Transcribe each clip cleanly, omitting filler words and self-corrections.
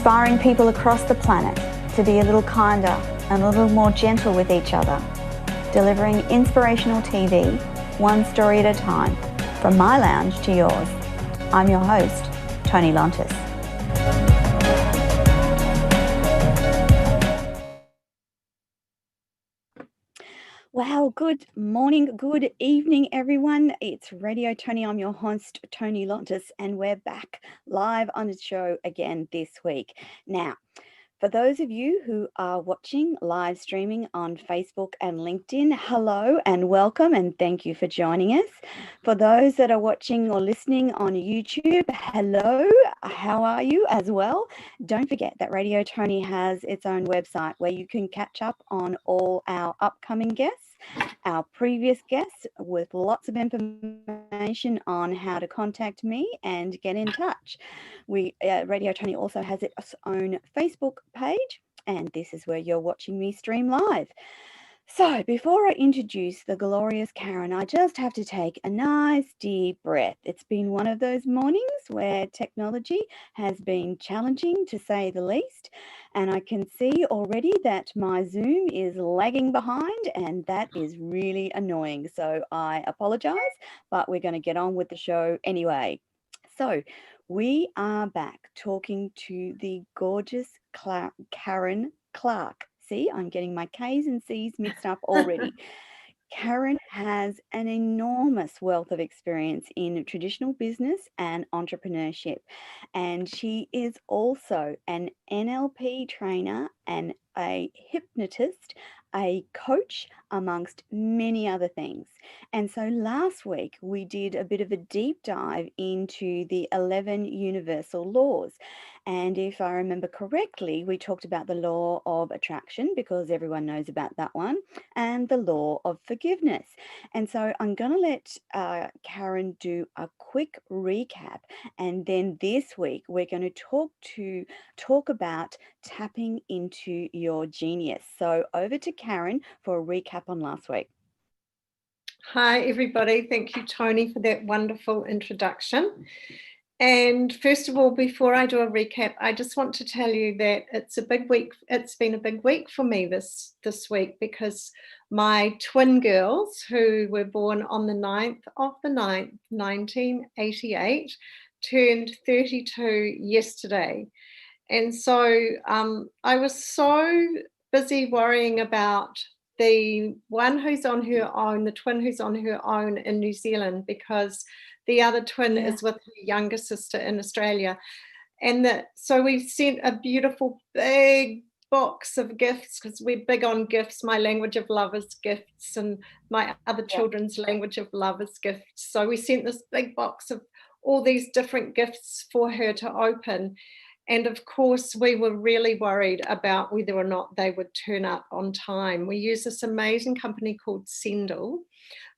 inspiring people across the planet to be a little kinder and a little more gentle with each other, delivering inspirational TV, one story at a time, from my lounge to yours. I'm your host, Toni Lontis. Well, good morning, good evening, everyone. It's Radio Toni. I'm your host, Toni Lontis, and we're back live on the show again this week. Now, for those of you who are watching live streaming on Facebook and LinkedIn, hello and welcome, and thank you for joining us. For those that are watching or listening on YouTube, hello, how are you as well? Don't forget that Radio Toni has its own website where you can catch up on all our upcoming guests, our previous guests, with lots of information on how to contact me and get in touch. Radio Toni also has its own Facebook page, and this is where you're watching me stream live. So before I introduce the glorious Karen, I just have to take a nice deep breath. It's been one of those mornings where technology has been challenging, to say the least, and I can see already that my Zoom is lagging behind, and that is really annoying. So I apologize, but we're going to get on with the show anyway. So we are back talking to the gorgeous Karen Clark. See, I'm getting my K's and C's mixed up already. Karen has an enormous wealth of experience in traditional business and entrepreneurship, and she is also an NLP trainer and a hypnotist, a coach, amongst many other things. And so last week we did a bit of a deep dive into the 11 universal laws. And if I remember correctly, we talked about the law of attraction, because everyone knows about that one, and the law of forgiveness. And so I'm going to let Karen do a quick recap. And then this week, we're going to talk about tapping into your genius. So over to Karen for a recap on last week. Hi, everybody. Thank you, Toni, for that wonderful introduction. And first of all, before I do a recap, I just want to tell you that it's a big week. It's been a big week for me this week, because my twin girls, who were born on the 9th of the 9th, 1988, turned 32 yesterday. And so I was so busy worrying about the one who's on her own, the twin who's on her own in New Zealand, because the other twin is with her younger sister in Australia. And so we sent a beautiful big box of gifts, because we're big on gifts. My language of love is gifts, and my other children's language of love is gifts. So we sent this big box of all these different gifts for her to open. And of course, we were really worried about whether or not they would turn up on time. We use this amazing company called Sendle,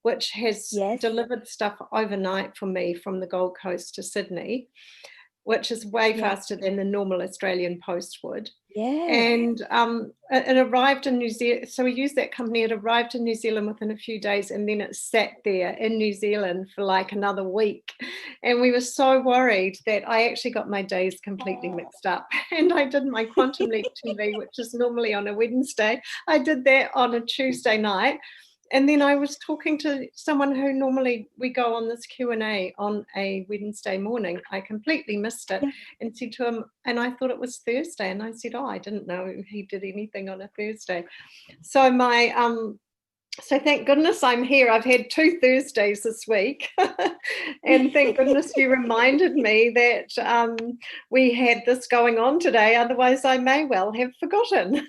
which has delivered stuff overnight for me from the Gold Coast to Sydney, which is way faster than the normal Australian post would. And it arrived in New Zealand. So we used that company. It arrived in New Zealand within a few days, and then it sat there in New Zealand for like another week. And we were so worried that I actually got my days completely mixed up. And I did my Quantum Leap TV, which is normally on a Wednesday. I did that on a Tuesday night. And then I was talking to someone who normally we go on this Q&A on a Wednesday morning. I completely missed it and said to him, and I thought it was Thursday. And I said, I didn't know he did anything on a Thursday. So so thank goodness I'm here. I've had 2 Thursdays this week. And thank goodness you reminded me that we had this going on today. Otherwise, I may well have forgotten.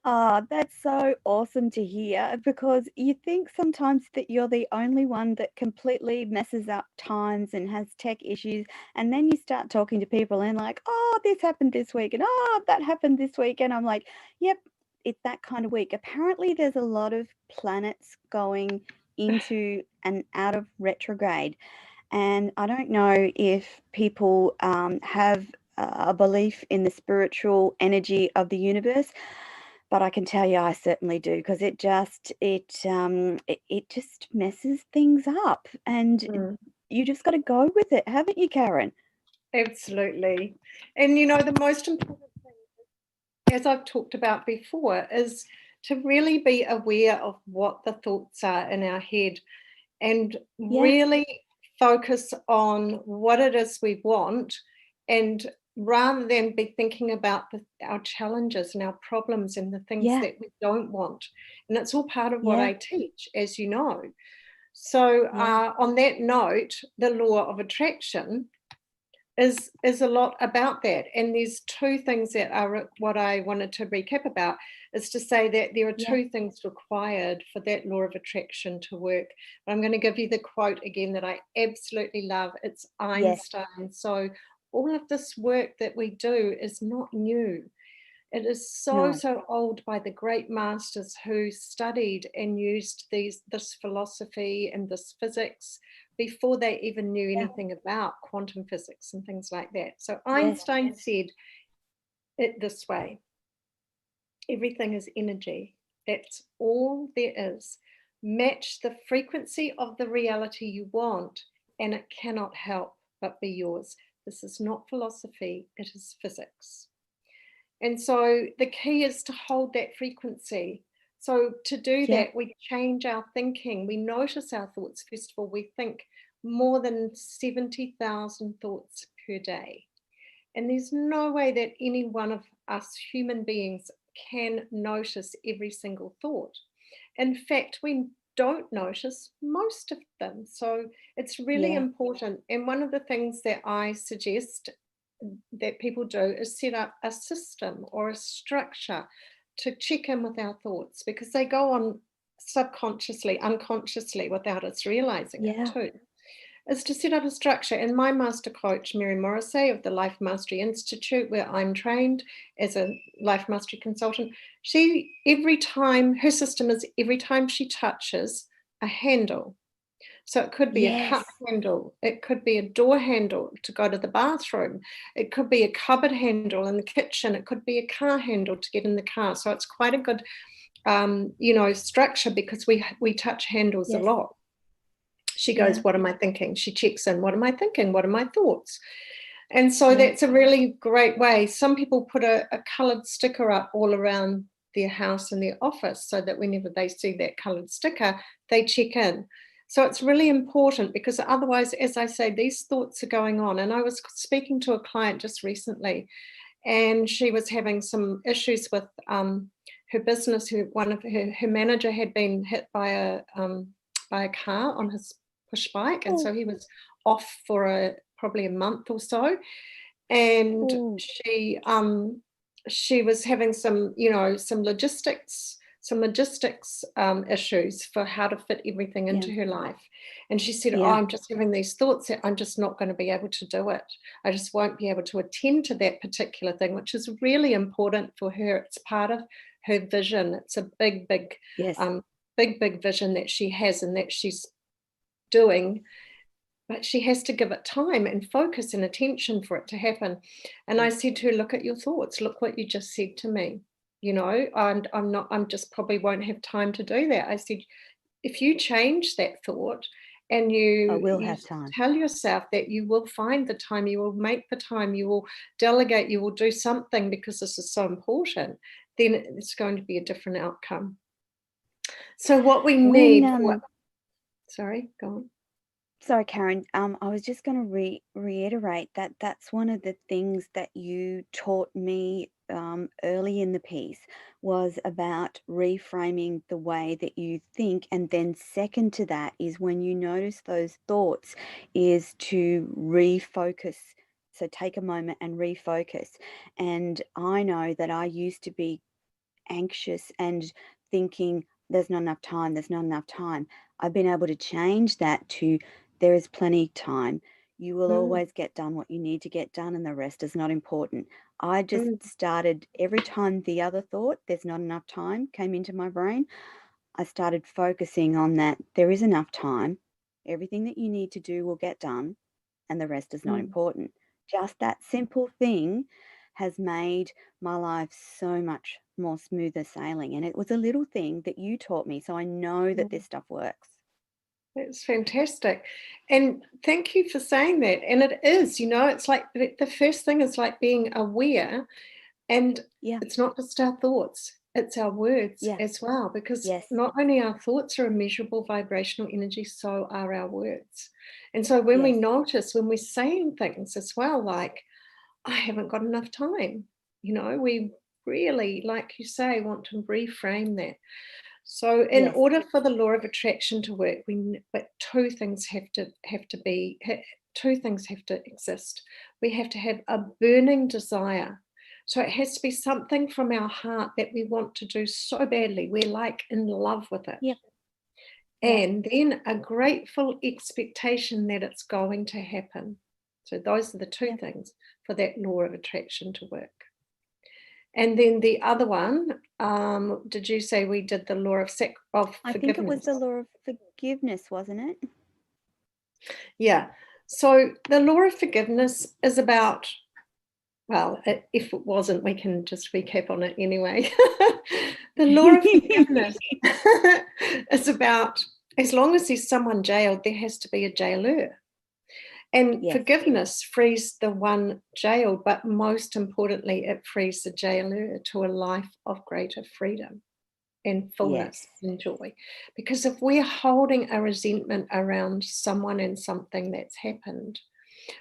Oh, that's so awesome to hear, because you think sometimes that you're the only one that completely messes up times and has tech issues. And then you start talking to people and like, oh, this happened this week, and oh, that happened this week. And I'm like, yep, it's that kind of week. Apparently there's a lot of planets going into and out of retrograde. And I don't know if people have a belief in the spiritual energy of the universe, but I can tell you I certainly do, because it just messes things up, and you just got to go with it, haven't you, Karen? Absolutely. And the most important thing, as I've talked about before, is to really be aware of what the thoughts are in our head and Yeah, really focus on what it is we want, and rather than be thinking about our challenges and our problems and the things yeah, that we don't want. And it's all part of what yeah, I teach, as you know. So yeah, on that note, the law of attraction is a lot about that. And there's two things that are what I wanted to recap about, is to say that there are yeah, two things required for that law of attraction to work. But I'm going to give you the quote again that I absolutely love. It's yeah. Einstein. So all of this work that we do is not new. It is so, No, so old by the great masters who studied and used this philosophy and this physics before they even knew yeah, anything about quantum physics and things like that. So yes, Einstein said it this way: everything is energy. That's all there is. Match the frequency of the reality you want, and it cannot help but be yours. This is not philosophy, it is physics. And so the key is to hold that frequency. So to do yeah, that, we change our thinking. We notice our thoughts. First of all, we think more than 70,000 thoughts per day. And there's no way that any one of us human beings can notice every single thought. In fact, we don't notice most of them. So it's really yeah, important. And one of the things that I suggest that people do is set up a system or a structure to check in with our thoughts, because they go on subconsciously, unconsciously, without us realizing it yeah. too. Is to set up a structure. And my master coach, Mary Morrissey of the Life Mastery Institute, where I'm trained as a life mastery consultant, she, every time, her system is every time she touches a handle. So it could be a Yes, cup handle, it could be a door handle to go to the bathroom, it could be a cupboard handle in the kitchen, it could be a car handle to get in the car. So it's quite a good, structure, because we touch handles a yes, lot. She goes, yeah, what am I thinking? She checks in, what am I thinking? What are my thoughts? And so yeah. that's a really great way. Some people put a coloured sticker up all around their house and their office, so that whenever they see that coloured sticker, they check in. So it's really important, because otherwise, as I say, these thoughts are going on. And I was speaking to a client just recently, and she was having some issues with her business. One of her manager had been hit by a car on his push bike, and Oh, so he was off for probably a month or so. And oh, she was having some logistics issues for how to fit everything yeah, into her life. And she said, oh, yeah. I'm just having these thoughts that I'm just not going to be able to do it. I just won't be able to attend to that particular thing, which is really important for her. It's part of her vision. It's a big, big, Yes, um, big vision that she has and that she's doing, but she has to give it time and focus and attention for it to happen. And I yes. said to her, look at your thoughts. Look what you just said to me. I'm just probably won't have time to do that. I said, if you change that thought and I you will you have time. tell yourself that you will find the time, you will make the time, you will delegate, you will do something because this is so important, then it's going to be a different outcome. So what we When need for, sorry, go on. Sorry, Karen. I was just going to reiterate that that's one of the things that you taught me early in the piece, was about reframing the way that you think, and then second to that is when you notice those thoughts, is to refocus. So take a moment and refocus. And I know that I used to be anxious and thinking there's not enough time, there's not enough time. I've been able to change that to there is plenty time. You will Mm, always get done what you need to get done, and the rest is not important. I just mm, started every time the other thought, there's not enough time, came into my brain. I started focusing on that there is enough time. Everything that you need to do will get done, and the rest is not mm, important. Just that simple thing has made my life so much more smoother sailing. And it was a little thing that you taught me. So I know that mm. this stuff works. That's fantastic. And thank you for saying that. And it is, it's like the first thing is like being aware, and Yeah. it's not just our thoughts, it's our words Yeah. as well, because Yes. not only our thoughts are a measurable vibrational energy, so are our words. And so when we Yes. notice, when we're saying things as well, like, I haven't got enough time, we really, like you say, want to reframe that. So in Yes. order for the law of attraction to work, but two things have to exist. We have to have a burning desire. So it has to be something from our heart that we want to do so badly. We're like in love with it. Yeah. Yeah. And then a grateful expectation that it's going to happen. So those are the two Yeah. things for that law of attraction to work. And then the other one, did you say we did the law of forgiveness? I think it was the law of forgiveness, wasn't it? Yeah. So the law of forgiveness is about, well, if it wasn't, we can just recap on it anyway. The law of forgiveness is about, as long as there's someone jailed, there has to be a jailer. And Yes. forgiveness frees the one jailed, but most importantly, it frees the jailer to a life of greater freedom and fullness Yes. and joy. Because if we're holding a resentment around someone and something that's happened,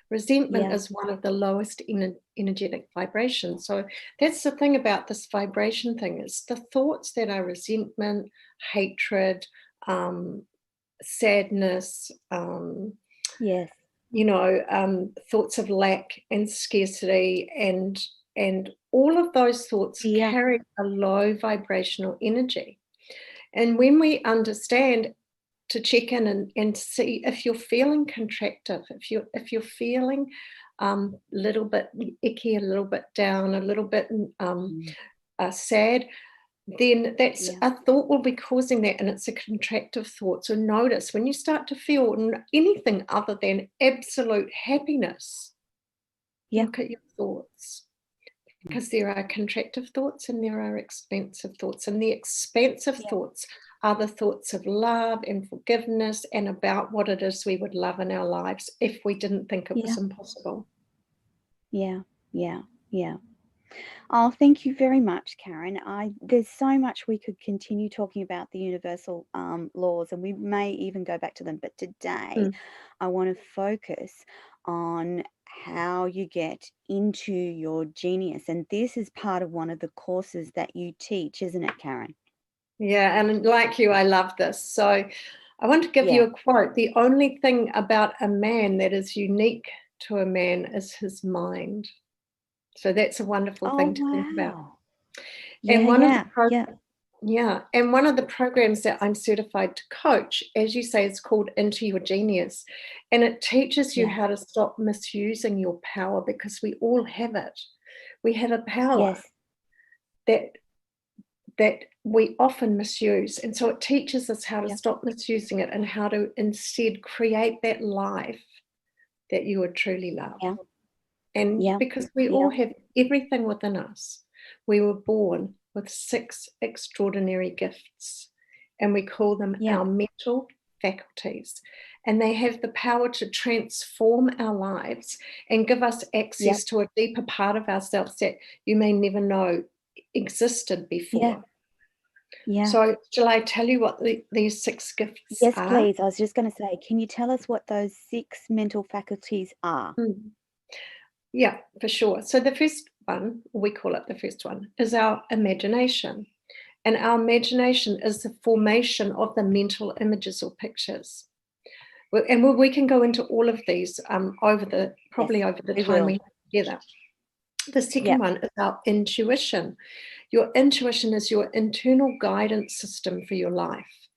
resentment Yeah. is one of the lowest energetic vibrations. So that's the thing about this vibration thing, is the thoughts that are resentment, hatred, sadness, Yes. thoughts of lack and scarcity, and all of those thoughts Yeah. carry a low vibrational energy. And when we understand to check in and see if you're feeling contractive, if you're feeling a little bit icky, a little bit down, a little bit sad, then that's a thought will be causing that, and it's a contractive thought. So notice when you start to feel anything other than absolute happiness, look at your thoughts, because there are contractive thoughts and there are expansive thoughts, and the expansive thoughts are the thoughts of love and forgiveness and about what it is we would love in our lives if we didn't think it was impossible. Yeah. Yeah. Yeah. Oh, thank you very much, Karen. There's so much we could continue talking about the universal laws, and we may even go back to them. But today, I want to focus on how you get into your genius, and this is part of one of the courses that you teach, isn't it, Karen? Yeah, and like you, I love this. So I want to give you Yeah. a quote. The only thing about a man that is unique to a man is his mind. So that's a wonderful Oh, thing to think about. wow. And Yeah. one of the Yeah. Yeah, and one of the programs that I'm certified to coach, as you say, is called Into Your Genius. And it teaches you Yeah. how to stop misusing your power, because we all have it. We have a power Yes. that we often misuse. And so it teaches us how to Yeah. stop misusing it and how to instead create that life that you would truly love. Yeah. And Yeah. because we Yeah. all have everything within us, we were born with 6 extraordinary gifts, and we call them Yeah. our mental faculties. And they have the power to transform our lives and give us access to a deeper part of ourselves that you may never know existed Yeah. before. Yeah. So shall I tell you what these 6 gifts Yes, are? please. I was just going to say, can you tell us what those 6 mental faculties are? Yeah, for sure. So the first one, we call it the first one, is our imagination. And our imagination is the formation of the mental images or pictures. And we can go into all of these over the time we have together. The second one is our intuition. Your intuition is your internal guidance system for your life.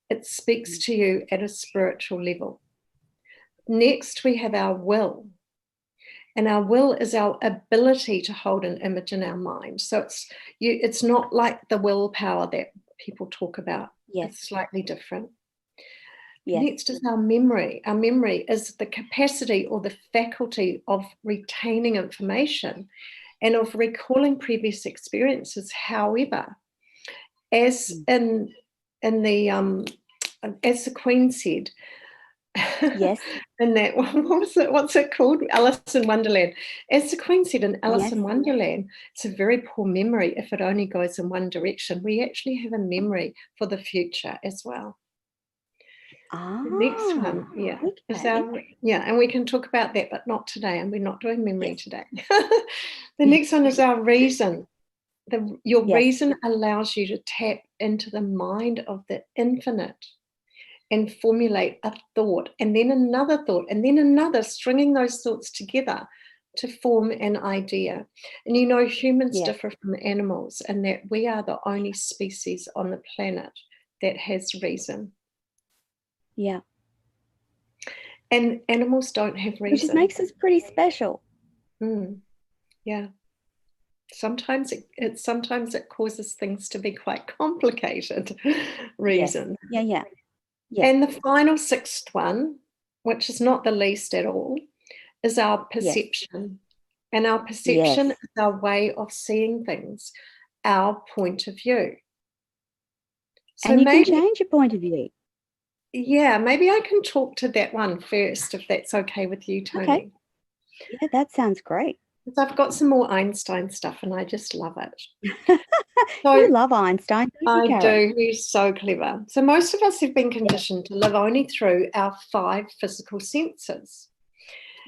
It speaks to you at a spiritual level. Next, we have our will. And our will is our ability to hold an image in our mind. So it's not like the willpower that people talk about. It's slightly different. Next is our memory. Our memory is the capacity or the faculty of retaining information and of recalling previous experiences. However, as in the as the Queen said, Yes. in that, what's it called? Alice in Wonderland. As the Queen said in Alice Yes. in Wonderland, it's a very poor memory if it only goes in one direction. We actually have a memory for the future as well. The next one, is Okay. and we can talk about that, but not today, and we're not doing memory today. The next one is our reason. Your Yes. reason allows you to tap into the mind of the infinite and formulate a thought, and then another thought, and then another, stringing those thoughts together to form an idea. And you know, humans Yes. differ from animals in that we are the only species on the planet that has reason. Yeah. And animals don't have reason. Which just makes us pretty special. Yeah. Sometimes it causes things to be quite complicated. Reason. Yes. Yeah. Yes. And the final sixth one, which is not the least at all, is our perception. And our perception is our way of seeing things, our point of view. So and you can change your point of view. Yeah, maybe I can talk to that one first, if that's okay with you, Toni. Okay. Yeah, that sounds great. Because I've got some more Einstein stuff and I just love it. So, you love Einstein, don't you, I Karen? do. He's so clever. So most of us have been conditioned to live only through our 5 physical senses.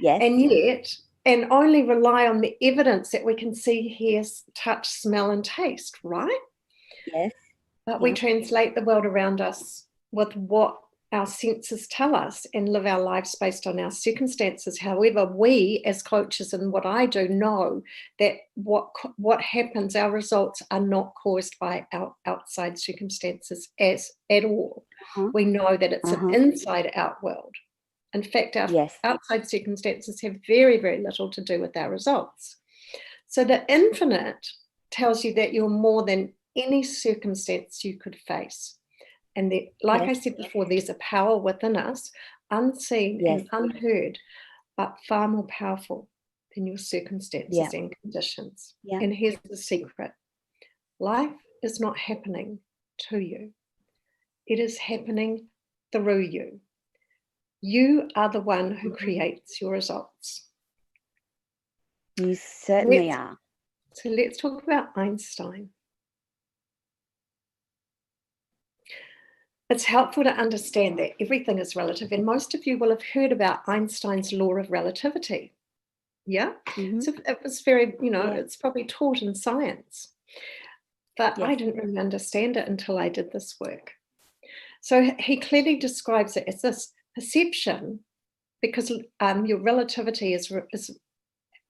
Yes. And only rely on the evidence that we can see, hear, touch, smell, and taste, right? Yes. But we translate the world around us with what our senses tell us and live our lives based on our circumstances. However, we as coaches, and what I do, know that what happens, our results are not caused by our outside circumstances at all. We know that it's an inside out world. In fact, our outside circumstances have very, very little to do with our results. So the infinite tells you that you're more than any circumstance you could face. And that, like I said before, there's a power within us, unseen and unheard, but far more powerful than your circumstances and conditions. And here's the secret. Life is not happening to you. It is happening through you. You are the one who creates your results. You certainly are. So let's talk about Einstein. It's helpful to understand that everything is relative, and most of you will have heard about Einstein's law of relativity. Yeah? So it was very, it's probably taught in science. But I didn't really understand it until I did this work. So he clearly describes it as this perception, because your relativity is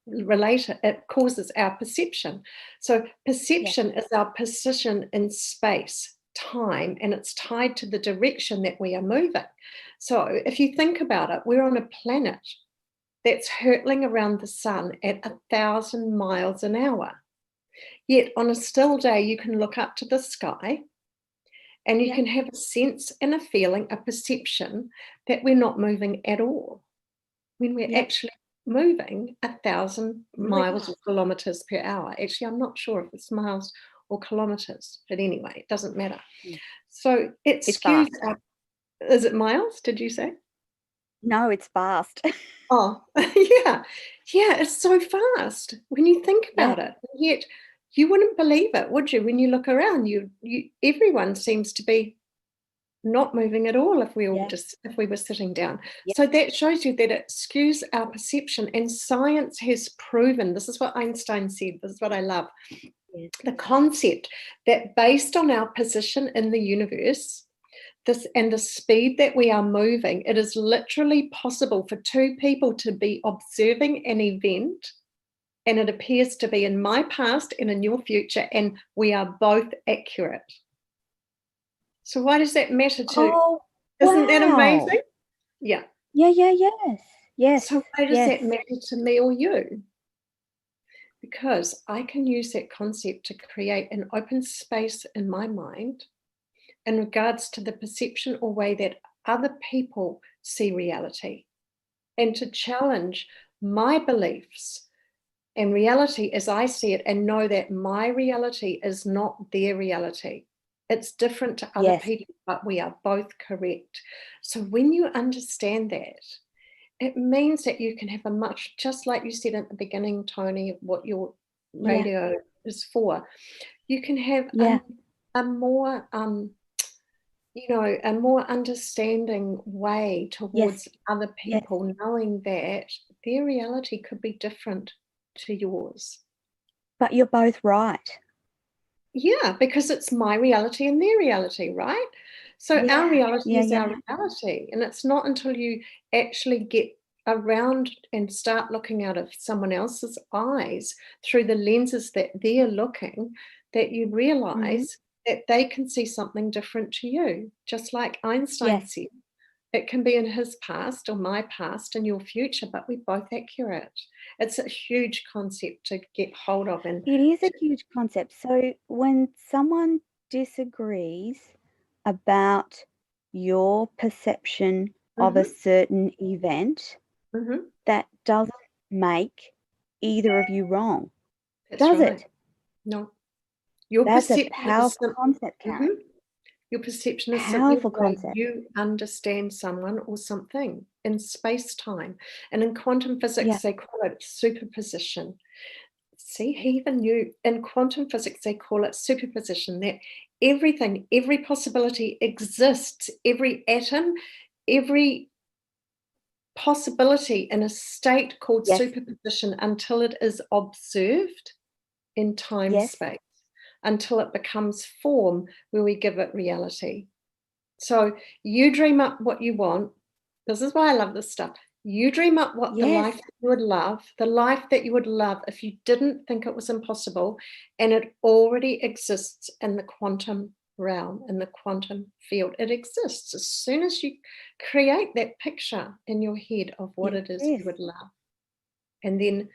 related, it causes our perception. So perception is our position in space, time, and it's tied to the direction that we are moving. So if you think about it, we're on a planet that's hurtling around the sun at 1,000 miles an hour. Yet on a still day, you can look up to the sky and you can have a sense and a feeling, a perception that we're not moving at all, when we're actually moving 1,000 miles or kilometers per hour. Actually, I'm not sure if it's miles or kilometers, but anyway, it doesn't matter. So it skews up. Is it miles, did you say? No, it's fast. Oh, yeah, it's so fast when you think about it. Yet you wouldn't believe it, would you? When you look around, everyone seems to be not moving at all if we were sitting down. So that shows you that it skews our perception, and science has proven, this is what Einstein said, this is what I love, the concept that based on our position in the universe, and the speed that we are moving, it is literally possible for 2 people to be observing an event, and it appears to be in my past and in your future, and we are both accurate. So why does that matter to Isn't that amazing? Yeah. Yes. So why does that matter to me or you? Because I can use that concept to create an open space in my mind in regards to the perception or way that other people see reality, and to challenge my beliefs and reality as I see it, and know that my reality is not their reality. It's different to other Yes. people, but we are both correct. So when you understand that, it means that you can have a much, just like you said at the beginning, Toni, of what your Yeah. radio is for, you can have Yeah. a more, a more understanding way towards other Yes. people, knowing that their reality could be different to yours. But you're both right. Yeah, because it's my reality and their reality, right? So our Yeah. reality Yeah. is Yeah. our reality. And it's not until you actually get around and start looking out of someone else's eyes through the lenses that they're looking, that you Mhm. realize that they can see something different to you. Just like Einstein Yes. said, it can be in his past or my past and your future, but we're both accurate. It's a huge concept to get hold of. And It is a huge concept. So when someone disagrees about your perception of a Mhm, certain event, mhm. that doesn't make either of you wrong, That's does right. it? No, your That's a perception is powerful simply concept, Karen. mhm. Your perception is simply the Powerful way concept. you understand someone or something in space-time. And in quantum Yeah. physics, they call it superposition. See, he even knew in quantum physics, they call it superposition, that everything, every possibility exists, every atom, every possibility in a state called Yes. superposition until it is observed in time Yes. space, until it becomes form where we give it reality. So you dream up what you want. This is why I love this stuff. You dream up what the Yes. life that you would love, the life that you would love if you didn't think it was impossible, and it already exists in the quantum realm, in the quantum field. It exists as soon as you create that picture in your head of what it is you Yes. would love. And then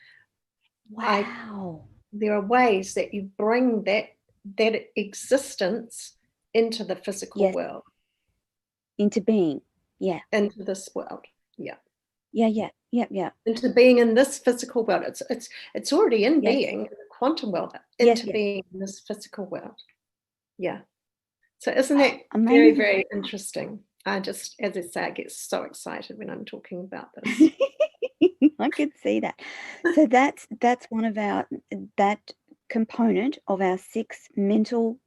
I Wow. there are ways that you bring that existence into the physical Yes. world, Into being. Yeah. into this world. Yeah. Yeah. Yeah. Yeah. Yeah. Into being in this physical world. It's already in Yes. being in the quantum world, but Yes. into Yes. being in this physical world. Yeah. So isn't that very, Amazing. very interesting? I just, as I say, I get so excited when I'm talking about this. I could see that. So that's one of our that component of our 6 mental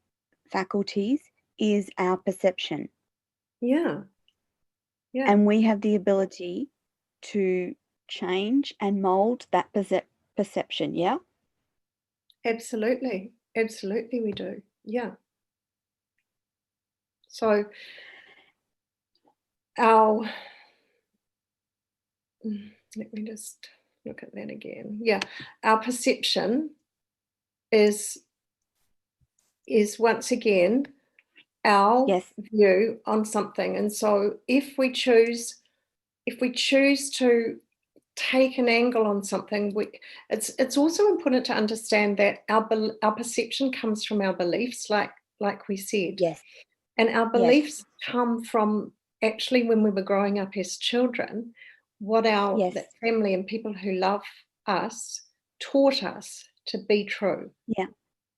faculties is our perception, Yeah. Yeah. and we have the ability to change and mold that perception, yeah? Absolutely. Absolutely we do. Yeah. So our let me just look at that again. Yeah. Our perception is once again our Yes. view on something. And so if we choose to take an angle on something, it's also important to understand that our perception comes from our beliefs, like we said. Yes. And our Yes. beliefs come from actually when we were growing up as children, what our Yes. the family and people who love us taught us to be true. Yeah.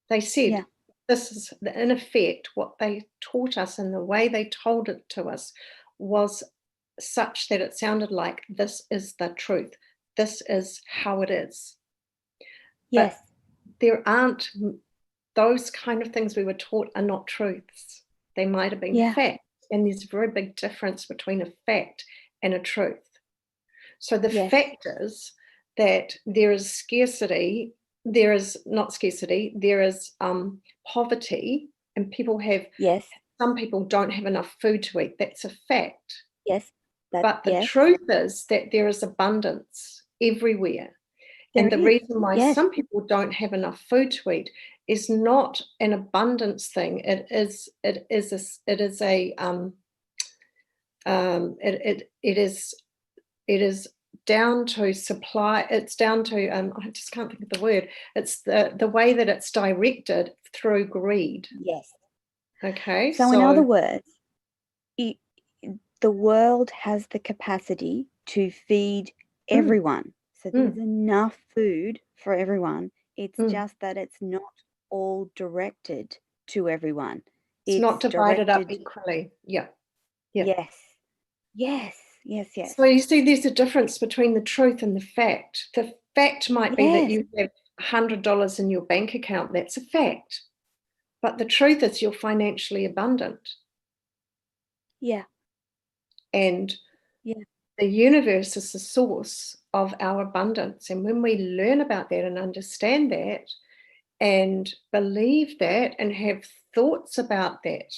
They said, Yeah. this is in effect what they taught us, and the way they told it to us was such that it sounded like this is the truth. This is how it is. Yes. But there aren't those kind of things we were taught are not truths. They might have been Yeah. facts. And there's a very big difference between a fact and a truth. So the Yes. fact is that there is scarcity, there is not scarcity, there is poverty, and Yes. some people don't have enough food to eat. That's a fact. Yes. That But the yes. truth is that there is abundance everywhere. There And the is. reason why Yes. some people don't have enough food to eat is not an abundance thing. It is down to supply. It's down to I just can't think of the word. It's the way that it's directed through greed. Yes. Okay, So in other so words, it, the world has the capacity to feed mm, everyone. So there's mm, enough food for everyone. It's mm, just that it's not all directed to everyone. It's not divided up directed. equally. Yeah. Yes. Yes. Yes. Yes. So you see, there's a difference between the truth and the fact. The fact might be that Yes. you have $100 in your bank account. That's a fact. But the truth is you're financially abundant. Yeah. And Yeah. the universe is the source of our abundance. And when we learn about that and understand that and believe that and have thoughts about that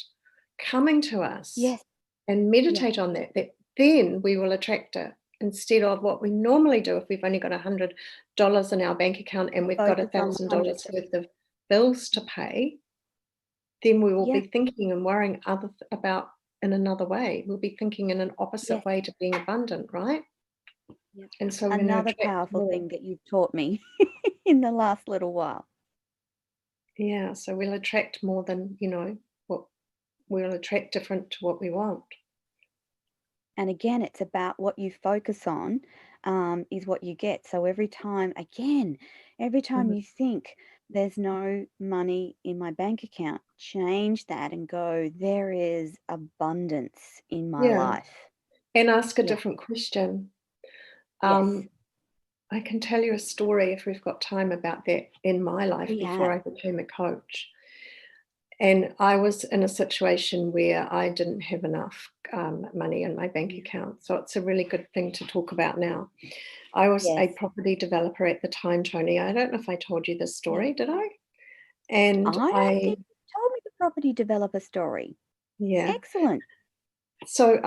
coming to us Yes. and Yeah. meditate on that, then we will attract it instead of what we normally do if we've only got $100 in our bank account and we've got Focus on the $1,000 100. worth of bills to pay. Then we will Yeah. be thinking and worrying about in another way. We'll be thinking in an opposite Yes. way to being abundant, right? Yep. And so we're going to Another attract powerful more. thing that you've taught me in the last little while. Yeah, so we'll attract more than, what we'll attract different to what we want. And again, it's about what you focus on is what you get. So every time Mhm. you think there's no money in my bank account, change that and go, there is abundance in my Yeah, life. and ask a Yeah. different question. Yes. I can tell you a story if we've got time about that in my life We before have. I became a coach. And I was in a situation where I didn't have enough money in my bank Yeah. account. So it's a really good thing to talk about now. I was a Yes. property developer at the time, Toni. I don't know if I told you this Yeah. story, did I? And I don't think you told me the property developer story. yeah. Excellent. So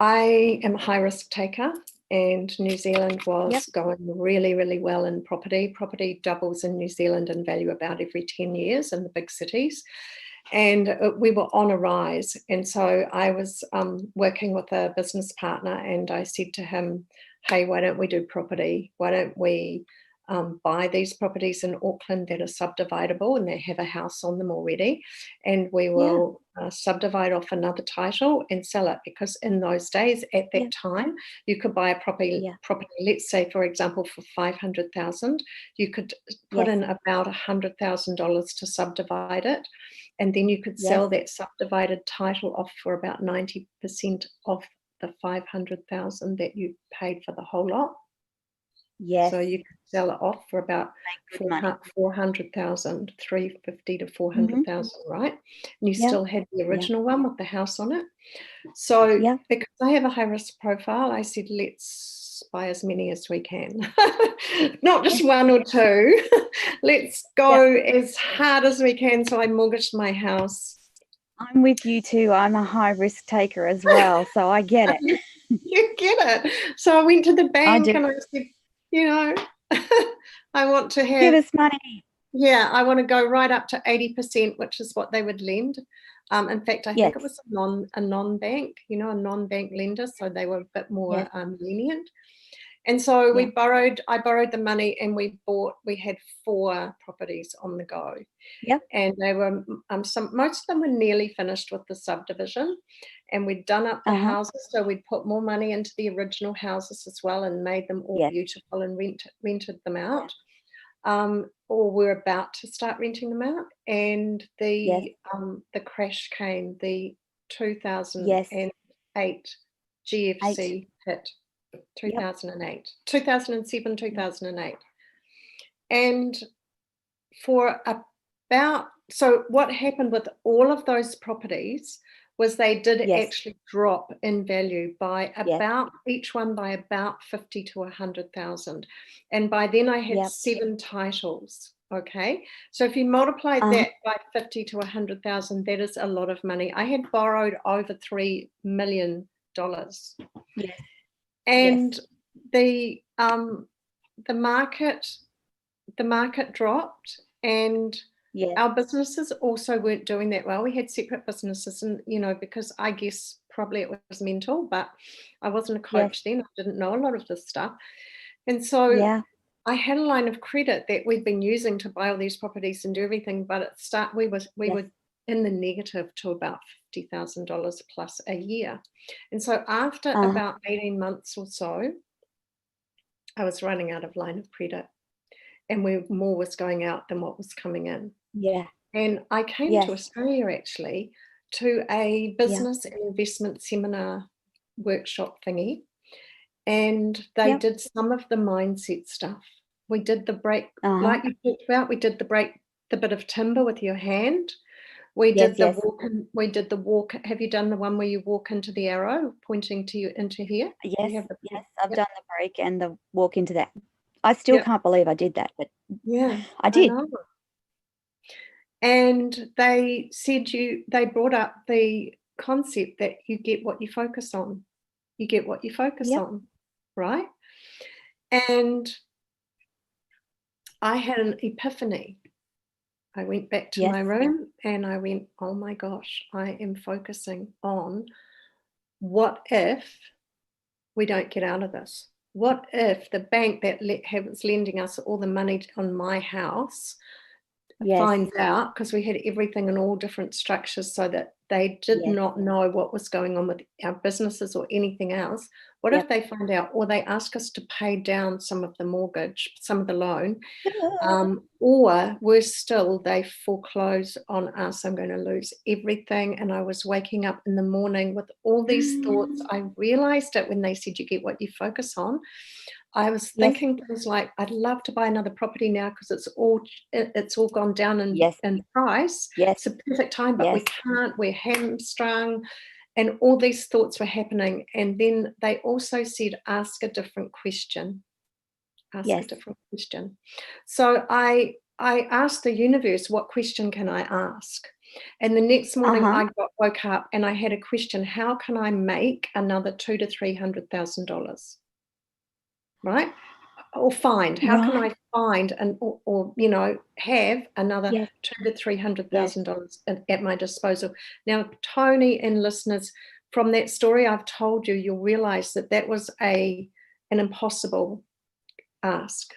I am a high risk taker, and New Zealand Yep. was going really, really well in property. Property doubles in New Zealand in value about every 10 years in the big cities. And we were on a rise. And so I was working with a business partner, and I said to him, hey, why don't we do property? Why don't we buy these properties in Auckland that are subdividable and they have a house on them already? And we Yeah. will subdivide off another title and sell it, because in those days, at Yeah. that time, you could buy a property, Yeah. let's say, for example, for 500,000. You could put Yes. in about $100,000 to subdivide it, and then you could Yes. sell that subdivided title off for about 90% of the 500,000 that you paid for the whole lot. Yes. So you could sell it off for about Make good money. 400,000, 350 to Mm-hmm. 400,000, right? And you Yeah. still had the Yeah. original one with the house on it. So Yeah. because I have a high risk profile, I said, let's buy as many as we can. Not just one or two. Let's Yeah. go as hard as we can. So I mortgaged my house. I'm with you too. I'm a high risk taker as well, so I get it. You get it. So I went to the I bank do. and I said, you know, I want to Give have, us money. yeah, I want to go right up to 80%, which is what they would lend. In fact, I think it Yes. was a non-bank, a non-bank lender, so they were a bit more Yes. lenient. And so Yeah. I borrowed the money, and we had 4 properties on the go. Yep. And they were, most of them were nearly finished with the subdivision, and we'd done up the Uh-huh. houses. So we'd put more money into the original houses as well and made them all Yes. beautiful and rented them Yeah. out. Or we're about to start renting them out. And Yes. the crash came, the Yes. 2008 8. GFC hit. Yep. 2008, 2007, 2008. And for about, so what happened with all of those properties was they did Yes. actually drop in value by Yes. about, each one by about 50 to 100,000. And by then I had Yep. 7 titles. Okay. So if you multiply Uh-huh. that by 50 to 100,000, that is a lot of money. I had borrowed over $3 million. Yes. And Yes. the market dropped, and Yes. our businesses also weren't doing that well. We had separate businesses, and because I guess probably it was mental, but I wasn't a coach Yes. then. I didn't know a lot of this stuff. And so Yeah. I had a line of credit that we'd been using to buy all these properties and do everything, but we Yes. were in the negative to about $50,000 plus a year. And so after Uh-huh. about 18 months or so, I was running out of line of credit, and more was going out than what was coming in. Yeah. And I came to Yes. Australia actually to a business and investment seminar workshop thingy, and they did some of the mindset stuff. We did the break, like you talked about, we did the bit of timber with your hand. We did the walk. We did the walk. Have you done the one where you walk into the arrow pointing to you into here? Yes, I've done the break and the walk into that. I still can't believe I did that, but I did. I know. And they said they brought up the concept that you get what you focus on. You get what you focus on, right? And I had an epiphany. I went back to my room and I went, oh my gosh, I am focusing on what if we don't get out of this? What if the bank that was lending us all the money on my house finds out, because we had everything in all different structures so that they did not know what was going on with our businesses or anything else. What if they find out, or they ask us to pay down some of the mortgage, some of the loan, or worse still, they foreclose on us. I'm going to lose everything. And I was waking up in the morning with all these thoughts. I realized it when they said you get what you focus on. I was thinking things like, I'd love to buy another property now because it's all gone down in price. It's a perfect time, but we can't. We're hamstrung, and all these thoughts were happening. And then they also said, ask a different question. Ask a different question. So I asked the universe, what question can I ask? And the next morning I woke up and I had a question: how can I make another $200,000 to $300,000? Right? Or find, how can I find or have another $200,000 to $300,000 at my disposal? Now, Toni and listeners, from that story I've told you, you'll realize that was an impossible ask.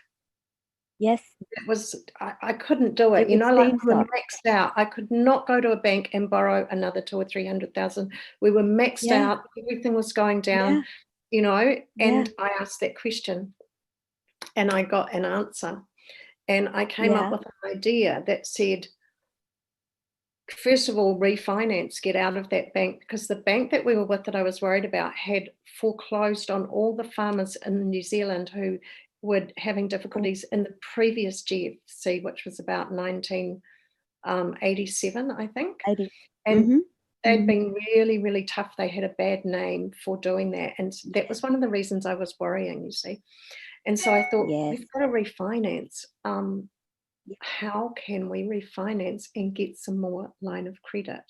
Yes. It was, I couldn't do it. Like we were maxed out. I could not go to a bank and borrow another $200,000 or $300,000. We were maxed out. Everything was going down. And I asked that question and I got an answer, and I came up with an idea that said, first of all, refinance, get out of that bank, because the bank that we were with that I was worried about had foreclosed on all the farmers in New Zealand who were having difficulties in the previous GFC, which was about 1987, I think. 80. And they'd been really, really tough. They had a bad name for doing that. And that was one of the reasons I was worrying, you see. And so I thought, we've got to refinance. How can we refinance and get some more line of credit?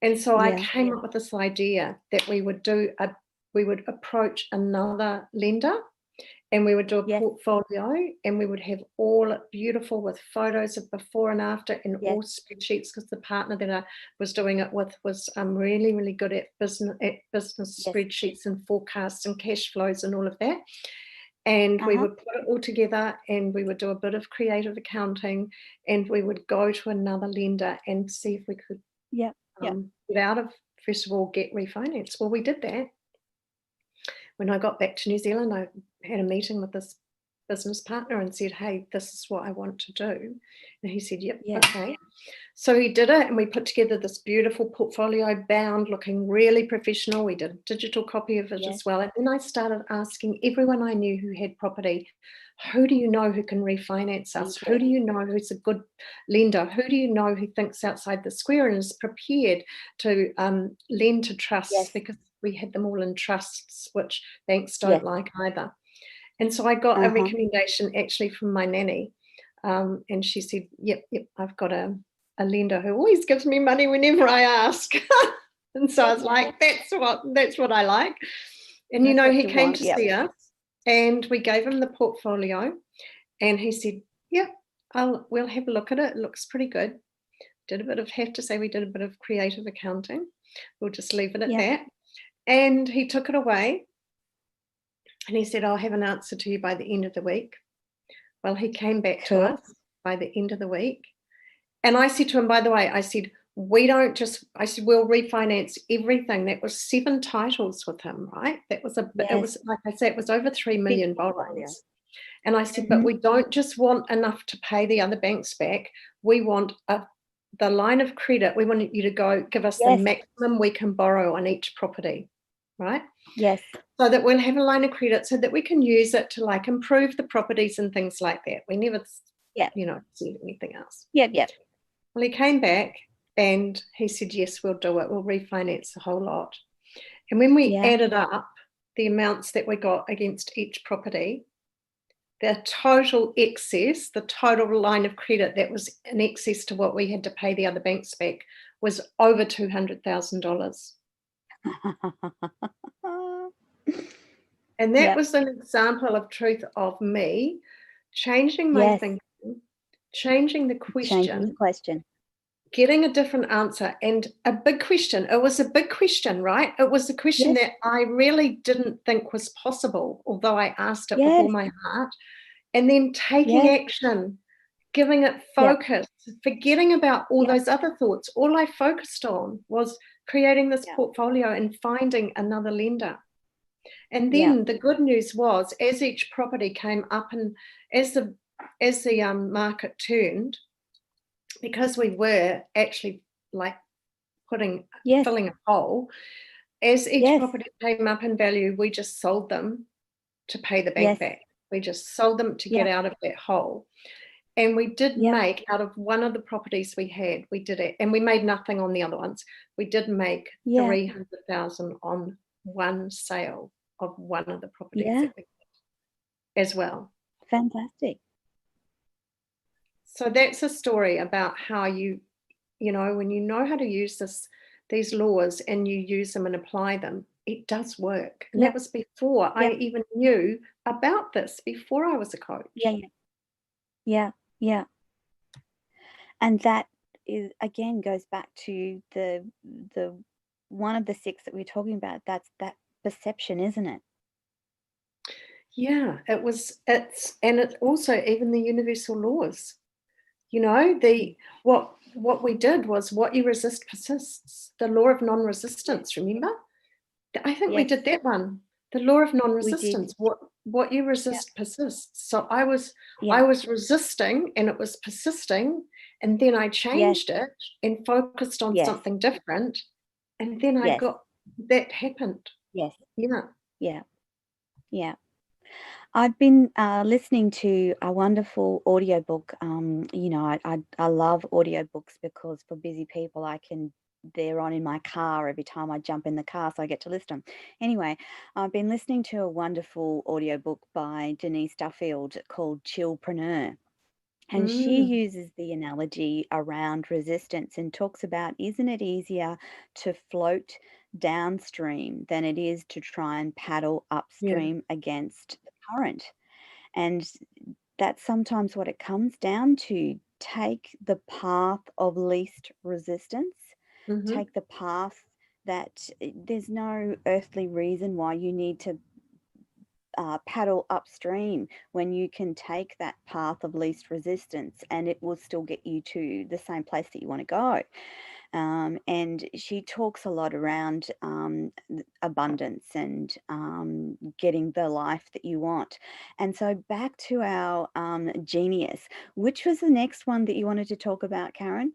And so I came up with this idea that we would approach another lender, and we would do a portfolio, and we would have all beautiful with photos of before and after, and all spreadsheets, because the partner that I was doing it with was really, really good at business spreadsheets and forecasts and cash flows and all of that. And we would put it all together, and we would do a bit of creative accounting, and we would go to another lender and see if we could get out of, first of all, get refinance. Well, we did that. When I got back to New Zealand, I had a meeting with this business partner and said, hey, this is what I want to do. And he said, yep, okay. So he did it, and we put together this beautiful portfolio, bound, looking really professional. We did a digital copy of it as well. And then I started asking everyone I knew who had property, who do you know who can refinance us? Who do you know who's a good lender? Who do you know who thinks outside the square and is prepared to lend to trusts? Because we had them all in trusts, which banks don't like either. And so I got a recommendation actually from my nanny. And she said, yep, I've got a lender who always gives me money whenever I ask. And so I was like, that's what I like. And he came to see us, and we gave him the portfolio, and he said, yep, we'll have a look at it. It looks pretty good. We did a bit of creative accounting. We'll just leave it at that. And he took it away, and he said, I'll have an answer to you by the end of the week. Well, he came back to us by the end of the week. And I said to him, by the way, I said, we'll refinance everything. That was 7 titles with him, right? That was it was, like I said, it was over $3 million. And I said, but we don't just want enough to pay the other banks back. We want a the line of credit, we want you to go give us the Yes. maximum we can borrow on each property, right? Yes. So that we'll have a line of credit so that we can use it to like improve the properties and things like that. We never, Yeah. said anything else. Yep. Yep. Well, he came back and he said, yes, we'll do it. We'll refinance the whole lot. And when we added up the amounts that we got against each property, the total excess, the total line of credit that was in excess to what we had to pay the other banks back was over $200,000. And that was an example of truth of me changing my thinking, changing the question, getting a different answer, and a big question. It was a big question, right? It was a question that I really didn't think was possible, although I asked it with all my heart. And then taking action, giving it focus, forgetting about all those other thoughts. All I focused on was creating this portfolio and finding another lender. And then the good news was, as each property came up and as the market turned, because we were actually like filling a hole, as each property came up in value, we just sold them to pay the bank back. We just sold them to get out of that hole. And we did make, out of one of the properties we had, we did it, and we made nothing on the other ones. We did make $300,000 on one sale of one of the properties that we had as well. Fantastic. So that's a story about how you when you know how to use these laws and you use them and apply them, it does work. And that was before I even knew about this, before I was a coach. Yeah. And that is, again, goes back to the one of the 6 that we're talking about. That's that perception, isn't it? Yeah, it's also even the universal laws. What we did was, what you resist persists. The law of non-resistance, remember? I think we did that one. The law of non-resistance. What you resist persists. So I was resisting and it was persisting, and then I changed it and focused on something different, and then I got that happened. Yeah. I've been listening to a wonderful audiobook. I love audiobooks because for busy people, they're on in my car every time I jump in the car, so I get to listen to them. Anyway, I've been listening to a wonderful audiobook by Denise Duffield called Chillpreneur. And she uses the analogy around resistance and talks about, isn't it easier to float downstream than it is to try and paddle upstream against the current? And that's sometimes what it comes down to. Take the path of least resistance. Take the path that there's no earthly reason why you need to paddle upstream when you can take that path of least resistance and it will still get you to the same place that you want to go. And she talks a lot around abundance and getting the life that you want. And so back to our genius, which was the next one that you wanted to talk about, Karen?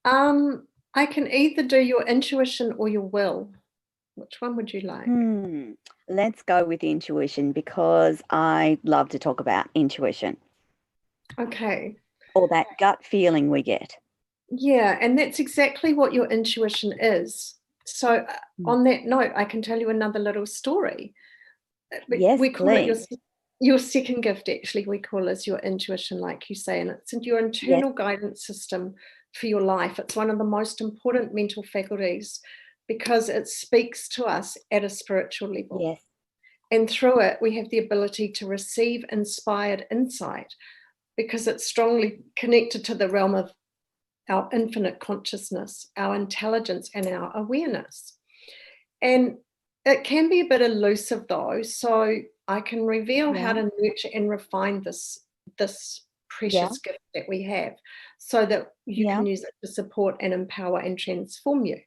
I can either do your intuition or your will. Which one would you like? Let's go with intuition, because I love to talk about intuition. Okay. Or that gut feeling we get. Yeah, and that's exactly what your intuition is. So on that note, I can tell you another little story. Yes, we call please. it your second gift, actually. We call it your intuition, like you say, and it's your internal guidance system for your life. It's one of the most important mental faculties because it speaks to us at a spiritual level. Yes. And through it, we have the ability to receive inspired insight because it's strongly connected to the realm of our infinite consciousness, our intelligence, and our awareness. And it can be a bit elusive, though, so I can reveal how to nurture and refine this precious gift that we have so that you can use it to support and empower and transform you.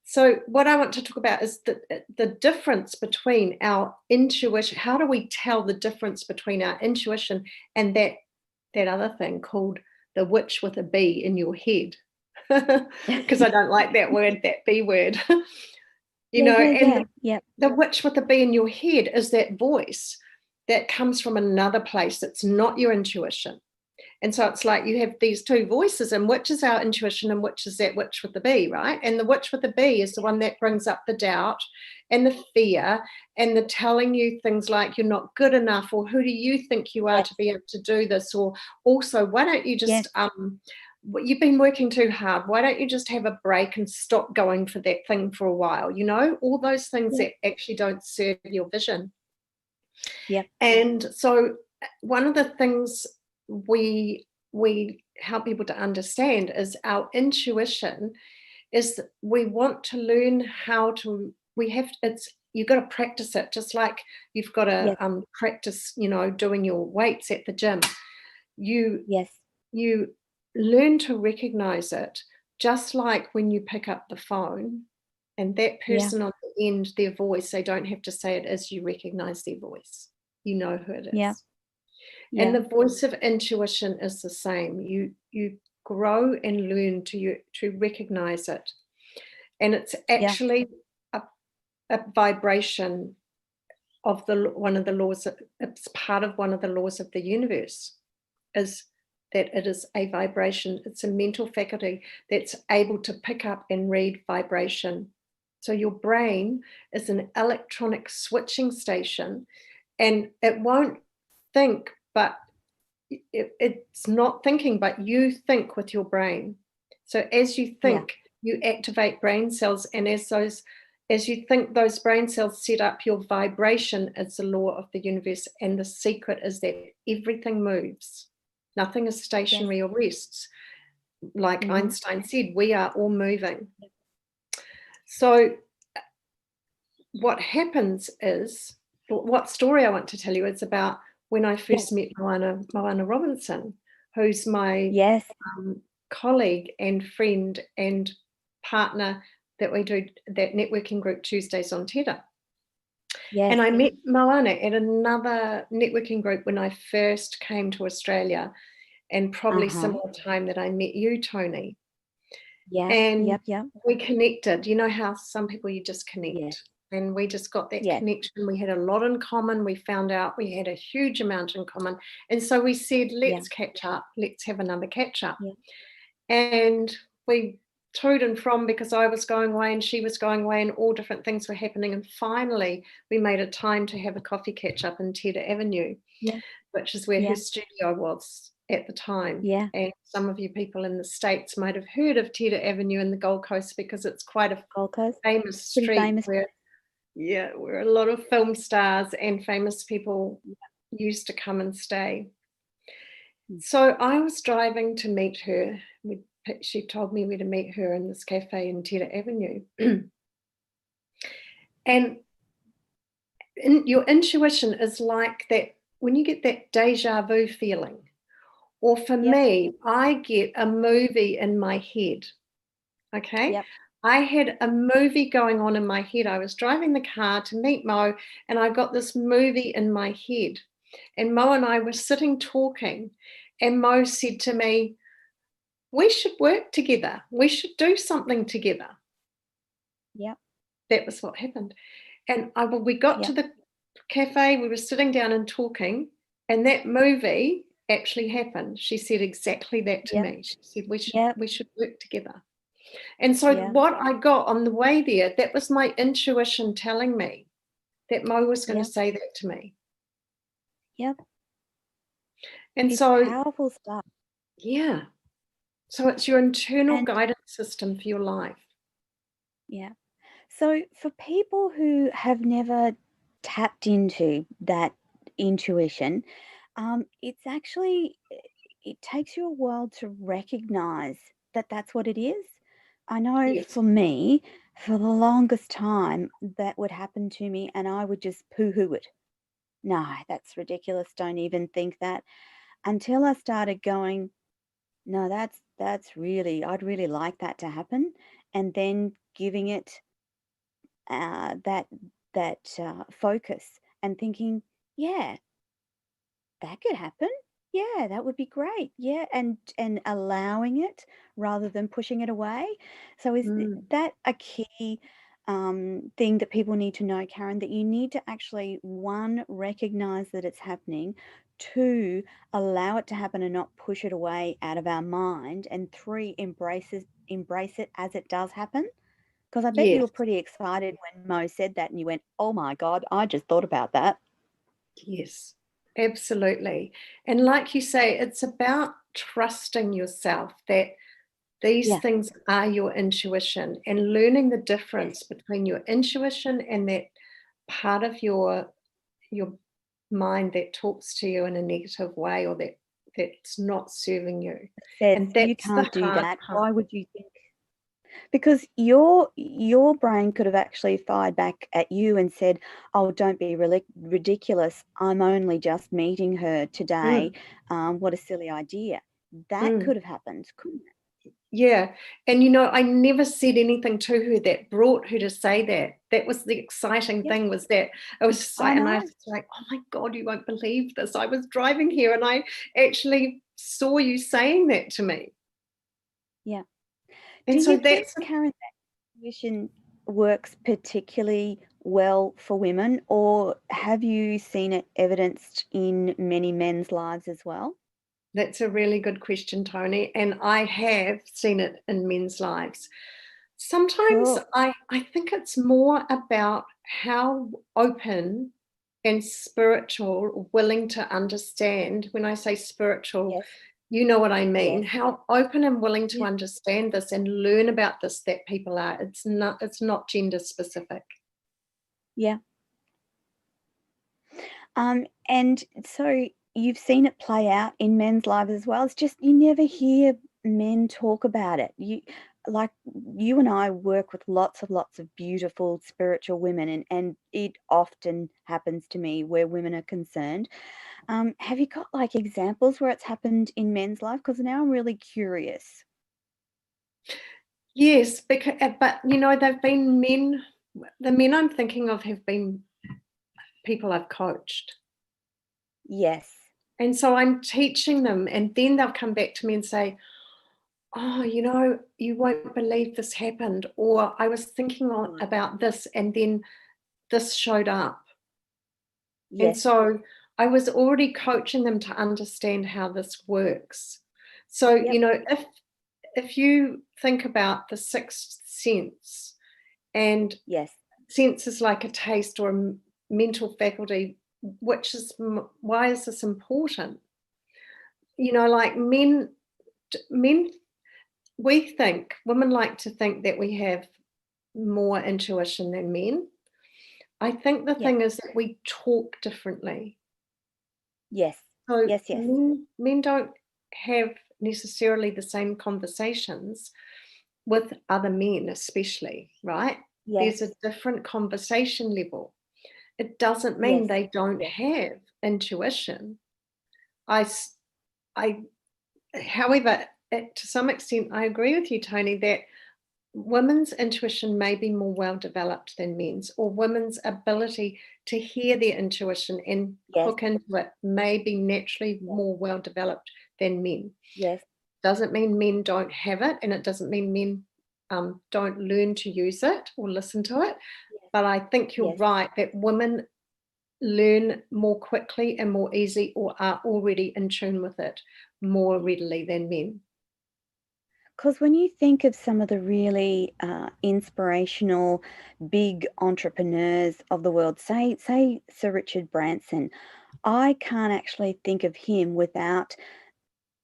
So what I want to talk about is the difference between our intuition. How do we tell the difference between our intuition and that other thing called the witch with a B in your head, because I don't like that word, that B word. And the witch with the B in your head is that voice that comes from another place. It's not your intuition. And so it's like you have these two voices, and which is our intuition and which is that witch with the B, right? And the witch with the B is the one that brings up the doubt and the fear and the telling you things like you're not good enough, or who do you think you are to be able to do this? Or also, why don't you just, you've been working too hard. Why don't you just have a break and stop going for that thing for a while? All those things that actually don't serve your vision. And so one of the things we help people to understand is our intuition is we want to learn how to, you've got to practice it, just like you've got to practice, doing your weights at the gym. You learn to recognize it, just like when you pick up the phone and that person on the end, their voice, they don't have to say it as you recognize their voice. You know who it is. And the voice of intuition is the same. You grow and learn to recognize it. And it's actually a vibration of one of the laws. It's part of one of the laws of the universe, is that it is a vibration. It's a mental faculty that's able to pick up and read vibration. So your brain is an electronic switching station, and it won't think, but it's not thinking, but you think with your brain. So as you think, you activate brain cells, and as you think, those brain cells set up your vibration. It's the law of the universe, and the secret is that everything moves. Nothing is stationary or rests. Like Einstein said, we are all moving. So what happens is, what story I want to tell you is about when I first met Moana Robinson, who's my colleague and friend and partner that we do that networking group Tuesdays on Teta. And I met Moana at another networking group when I first came to Australia, and probably similar time that I met you, Toni. And we connected. You know how some people you just connect. And we just got that connection. We had a lot in common. We found out we had a huge amount in common. And so we said, let's catch up. Let's have another catch up. And we toed and from, because I was going away and she was going away and all different things were happening. And finally, we made a time to have a coffee catch up in Teta Avenue, which is where her studio was at the time. And some of you people in the States might have heard of Teta Avenue in the Gold Coast, because it's quite a famous street where a lot of film stars and famous people used to come and stay. So I was driving to meet her. She told me where to meet her in this cafe in Teta Avenue. And your intuition is like that when you get that deja vu feeling. Or for me, I get a movie in my head. Okay? I had a movie going on in my head. I was driving the car to meet Mo, and I got this movie in my head. And Mo and I were sitting talking, and Mo said to me, we should work together. We should do something together. That was what happened. And we got to the cafe, we were sitting down and talking, and that movie actually happened. She said exactly that to me. She said, we should work together. And so what I got on the way there, that was my intuition telling me that Mo was going to say that to me. And it's so powerful stuff. So it's your internal guidance system for your life. So for people who have never tapped into that intuition, it's actually, it takes you a while to recognize that that's what it is. I know for me, for the longest time, that would happen to me and I would just poo-hoo it. No, that's ridiculous. Don't even think that. Until I started going, no, that's really, I'd really like that to happen. And then giving it that focus and thinking, yeah, that could happen. Yeah, that would be great. Yeah, and allowing it rather than pushing it away. So is Mm, that a key thing that people need to know, Karen, that you need to actually, one, recognize that it's happening, two, allow it to happen and not push it away out of our mind, and three, embrace it as it does happen? Because I bet you yes, were pretty excited when Mo said that and you went, oh my God, I just thought about that. yes, absolutely. And like you say, it's about trusting yourself that these Yeah. things are your intuition and learning the Yes. difference between your intuition and that part of your mind that talks to you in a negative way or that's not serving you. Says And you that's the can't do hard that. part. Why would you think? Because your brain could have actually fired back at you and said, "Oh, don't be ridiculous. I'm only just meeting her today. Mm, What a silly idea." That mm. could have happened, couldn't it? Yeah. And I never said anything to her that brought her to say that. That was the exciting Yep, thing was that it was just I like, and I know. was like, oh my God, you won't believe this. I was driving here and I actually saw you saying that to me. Yeah. Do And so you think, that's Karen, that intuition works particularly well for women, or have you seen it evidenced in many men's lives as well? That's a really good question, Tony. And I have seen it in men's lives. Sometimes Cool. I think it's more about how open and spiritual, or willing to understand. When I say spiritual, Yes. you know what I mean. Yes. How open and willing to Yeah. understand this and learn about this that people are. It's not gender specific. Yeah. And so you've seen it play out in men's lives as well. It's just you never hear men talk about it. Like you and I work with lots of beautiful spiritual women, and it often happens to me where women are concerned. Have you got like examples where it's happened in men's life? Because now I'm really curious. Yes, because, but they've been men. The men I'm thinking of have been people I've coached. Yes. And so I'm teaching them, and then they'll come back to me and say, oh, you won't believe this happened. Or I was thinking Right. about this, and then this showed up. And Yes. so I was already coaching them to understand how this works. So, Yep. if you think about the sixth sense, and Yes. sense is like a taste or a mental faculty, which is why is this important? Like men we think women like to think that we have more intuition than men. I think the Yep. thing is that we talk differently. Yes. So Yes. Yes. men don't have necessarily the same conversations with other men, especially, right? There's a Yes. different conversation level. It doesn't mean Yes. they don't Yes. have intuition. I, s- I, however, to some extent, I agree with you, Tony, that women's intuition may be more well developed than men's, or women's ability to hear their intuition and Yes. hook into it may be naturally Yes. more well developed than men. Yes. Doesn't mean men don't have it, and it doesn't mean men don't learn to use it or listen to it. Yes. But I think you're Yes. right that women learn more quickly and more easy, or are already in tune with it more readily than men. Because when you think of some of the really inspirational, big entrepreneurs of the world, say Sir Richard Branson, I can't actually think of him without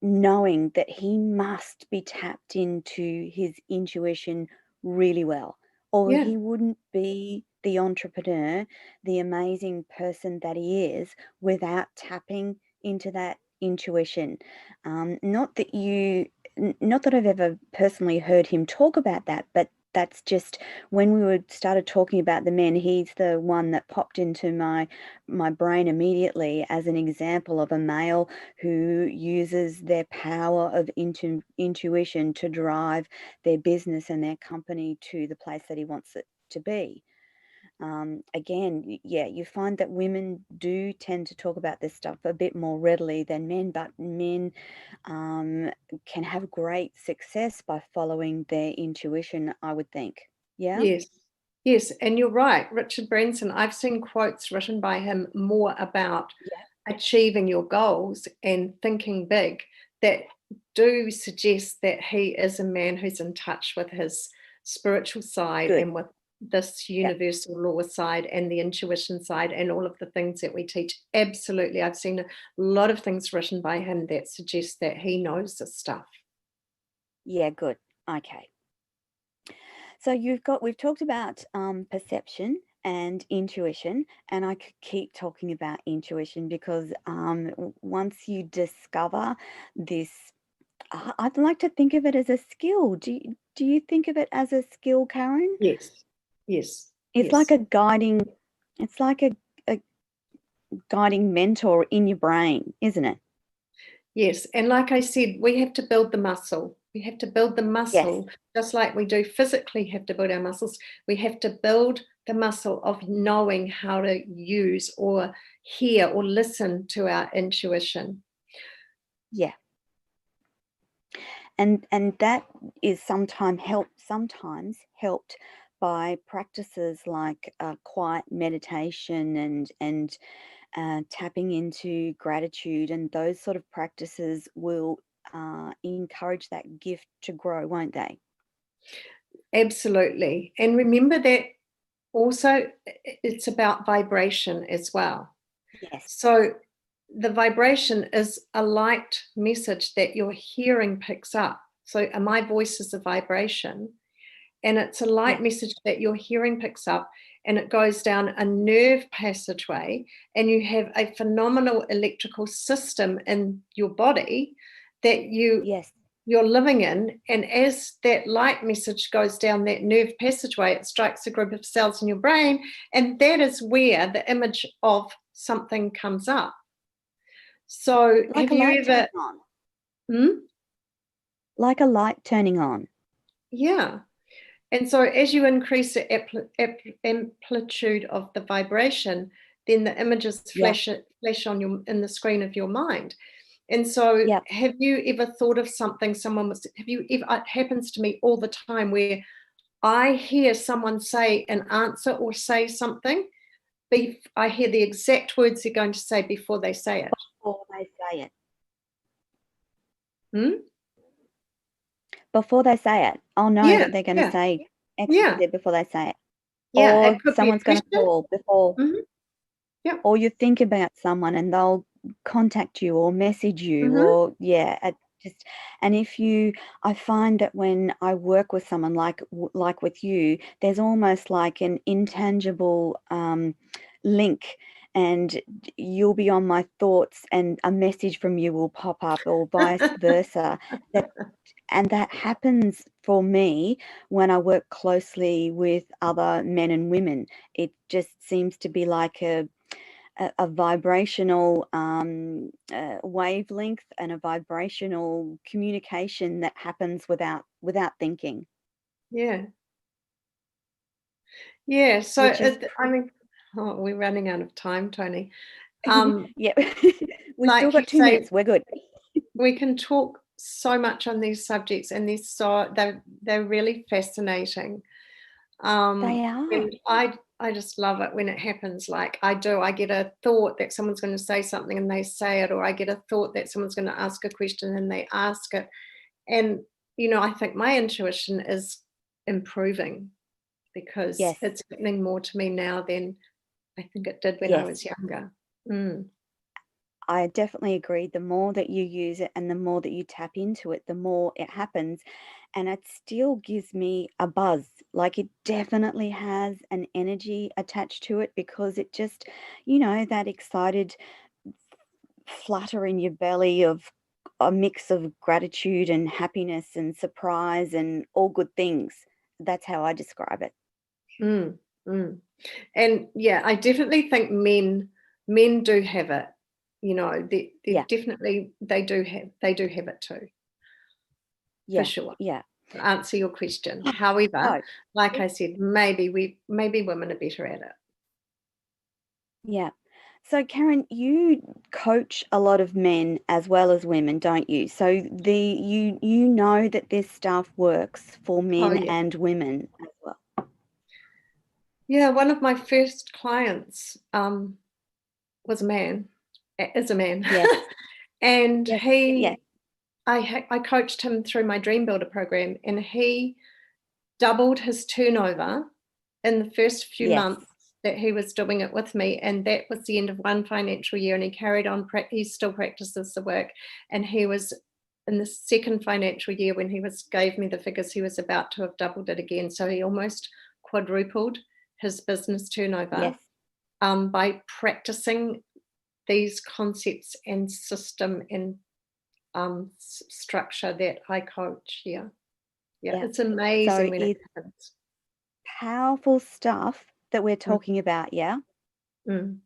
knowing that he must be tapped into his intuition really well, or Yeah, he wouldn't be the entrepreneur, the amazing person that he is, without tapping into that intuition. Not that I've ever personally heard him talk about that, but that's just when we were started talking about the men, he's the one that popped into my brain immediately as an example of a male who uses their power of intuition to drive their business and their company to the place that he wants it to be. Again, yeah, you find that women do tend to talk about this stuff a bit more readily than men, but men can have great success by following their intuition, I would think. Yeah? Yes. Yes, and you're right. Richard Branson, I've seen quotes written by him more about Yeah. achieving your goals and thinking big that do suggest that he is a man who's in touch with his spiritual side Good. and with this Yeah. universal law side and the intuition side and all of the things that we teach. Absolutely. I've seen a lot of things written by him that suggest that he knows this stuff. Yeah, good. Okay. So we've talked about perception and intuition, and I could keep talking about intuition because once you discover this, I'd like to think of it as a skill. Do you think of it as a skill, Karen? Yes. Yes. It's like Yes. a guiding, it's like a guiding mentor in your brain, isn't it? Yes, and like I said, we have to build the muscle. We have to build the Yes. muscle just like we do physically have to build our muscles. We have to build the muscle of knowing how to use or hear or listen to our intuition. Yeah. And that is sometimes helped by practices like quiet meditation and tapping into gratitude, and those sort of practices will encourage that gift to grow, won't they? Absolutely. And remember that also it's about vibration as well. Yes. So the vibration is a light message that your hearing picks up. So my voice is a vibration. And it's a light Yeah. message that your hearing picks up, and it goes down a nerve passageway, and you have a phenomenal electrical system in your body that Yes. you're living in. And as that light message goes down that nerve passageway, it strikes a group of cells in your brain, and that is where the image of something comes up. So Like have a you light ever turning on. hmm? Like a light turning on. Yeah. And so as you increase the amplitude of the vibration, then the images Yeah. flash on your in the screen of your mind. And so Yeah. have you ever thought of something have you ever, it happens to me all the time where I hear someone say an answer or say something, I hear the exact words they're going to say before they say it. Before they say it. Hmm? Before they say it, I'll know Yeah, that they're going to yeah, say X, Y, yeah, Z before they say it. yeah. Or It could be a someone's going to question. call before, Hmm. Yep. or you think about someone and they'll contact you or message you, Hmm. or yeah, just, and I find that when I work with someone like with you, there's almost like an intangible link, and you'll be on my thoughts and a message from you will pop up, or vice versa. That happens for me when I work closely with other men and women. It just seems to be like a vibrational wavelength and a vibrational communication that happens without thinking, Yeah. Yeah, so which is I pretty. mean, oh, we're running out of time, Tony. Um, Yeah. We've still like you got 2 minutes. say, We're good. we can talk so much on these subjects, and they're really fascinating. They are. And I just love it when it happens. Like I do, I get a thought that someone's going to say something and they say it, or I get a thought that someone's going to ask a question and they ask it. And I think my intuition is improving because Yes. it's happening more to me now than I think it did when I Yes. was younger. Mm. I definitely agree. The more that you use it and the more that you tap into it, the more it happens. And it still gives me a buzz. Like it definitely has an energy attached to it, because it just, that excited flutter in your belly of a mix of gratitude and happiness and surprise and all good things. That's how I describe it. Mm. Mm. And yeah, I definitely think men do have it. They Yeah. definitely they do have it too, for Yeah. sure. Yeah. to answer your question. However, Oh, like I said, maybe women are better at it. yeah. So Karen, you coach a lot of men as well as women, don't you? So you know that this stuff works for men yeah. and women as well. Yeah, one of my first clients was a man, is a man. Yes. And Yes. Yes. I coached him through my Dream Builder program, and he doubled his turnover in the first few Yes. months that he was doing it with me, and that was the end of one financial year, and he carried on, he still practices the work, and he was in the second financial year when he gave me the figures, he was about to have doubled it again. So he almost quadrupled his business turnover Yes. by practicing these concepts and system and structure that I coach. Yeah, Yeah. it's amazing So when it it's happens. powerful stuff that we're Mm, talking about, yeah? mm,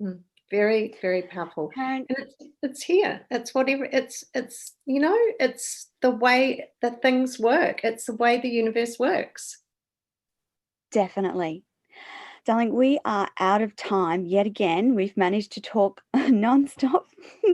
mm. Very, very powerful. Karen, And it's here. It's whatever. It's it's the way that things work. It's the way the universe works. definitely. Darling, we are out of time yet again. We've managed to talk nonstop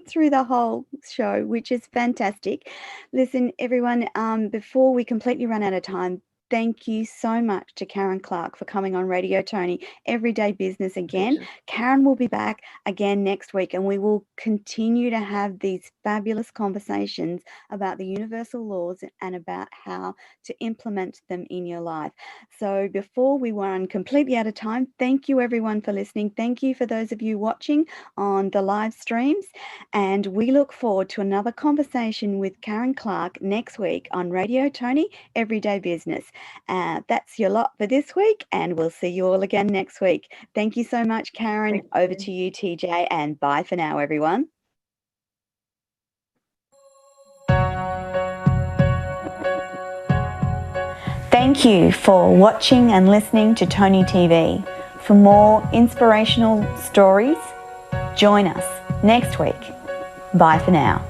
through the whole show, which is fantastic. Listen, everyone, before we completely run out of time, thank you so much to Karen Clark for coming on Radio Toni Everyday Business again. Pleasure. Karen will be back again next week, and we will continue to have these fabulous conversations about the universal laws and about how to implement them in your life. So before we run completely out of time, thank you everyone for listening. Thank you for those of you watching on the live streams. And we look forward to another conversation with Karen Clark next week on Radio Toni Everyday Business. That's your lot for this week, and we'll see you all again next week. Thank you so much, Karen. Thank Over you. to you, TJ, and bye for now, everyone. Thank you for watching and listening to Toni TV. For more inspirational stories, join us next week. Bye for now.